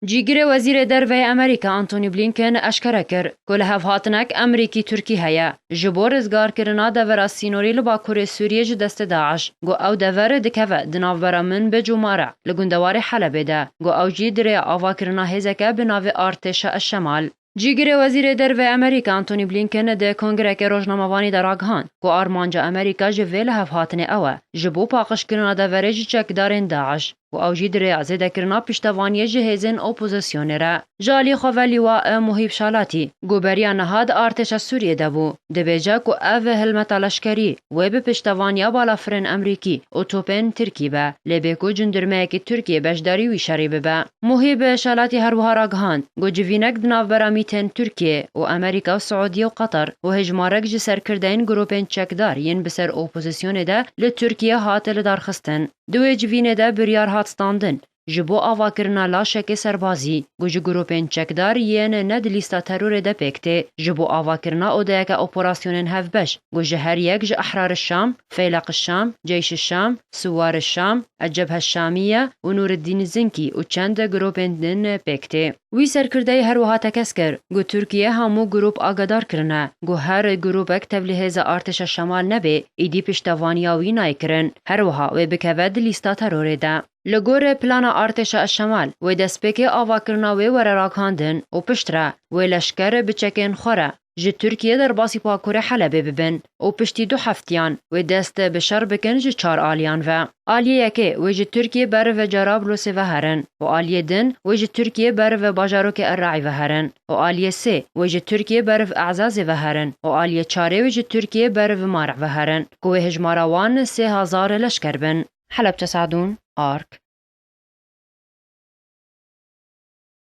جیگر وزیر دروی امریکا آنتونی بلینکن اشکره کرد که لحف هاتنک امریکی ترکی هیا جبو رزگار کرنا دور سینوری لباکور سوریه جه دست داعش گو او دور دکوه دناوبرا من به جماره لگندوار حلبه ده گو او جی دره آوا کرنا هزکه بناو ارتش الشمال. جیگر وزیر دروی امریکا آنتونی بلینکن ده کنگره که روزنامه‌وانی در آگهان که آرمانجا امریکا جویل هف هاتنه اوه جبو پاقش کرنا دور چکدارین داعش و او جی دره ازده کرنا پشتوانی جهزین اپوزیسیون را جالی خواه لیواء محیب شالاتی گوبریا نهاد ارتش سوریه دبو دبیجا که او هلمت لشکری و به پشتوانی بالافرن امریکی اوتوپن ترکی به لبکو جندرمه که ترکیه بشداری وی شریبه به محیب شالاتی هر وها راگهان گو جوینک دناو برامیتن ترکیه و امریکا و سعودیه و قطر و هجمارک جسر کردین گروپن چکدار ین بسر اپوزیسیون ده لترکیه هاتل دارخستن دوی جوینه ده بریار هاتستاندن جبو آواکرنا لاشک سربازی گوش گروپین چکدار ین ند لیستا ترور ده پکته جبو آواکرنا او ده که اپراسیونن هفبش گوش هر یک ج احرار الشام فیلق الشام جیش الشام سوار الشام الجبهه الشامیه و نور الدین زنکی و چند گروپین دن پکته وی سرکرده هر وها تکس کر گو ترکیه همو گروپ آگادار کرنه گو هر گروپک تبلیغ ارتش شمال نبه ایدی پشتوانیاوی نای کرن هر وها و بکود لیستا ترور ده لگور پلان ارتش الشمال و دسپیک آواکرنا و ورراکاندن و پشتره و لشکر بچکن خوره جه ترکیه در باسی پاکور حلبه ببن و پشتی 2 هفتیان و دست بشر بکن جه 4 آلیان و آلیه یکه و جه ترکیه بر و جرابلس و هرن و آلیه دن و جه ترکیه بر و باجاروک الرعی و هرن و آلیه 3 و جه ترکیه بر و اعزاز و هرن و آلیه 4 و جه ترکیه بر و مارع و هرن که هجماروان 3000 لشکر بن. حلب تساعدون آرك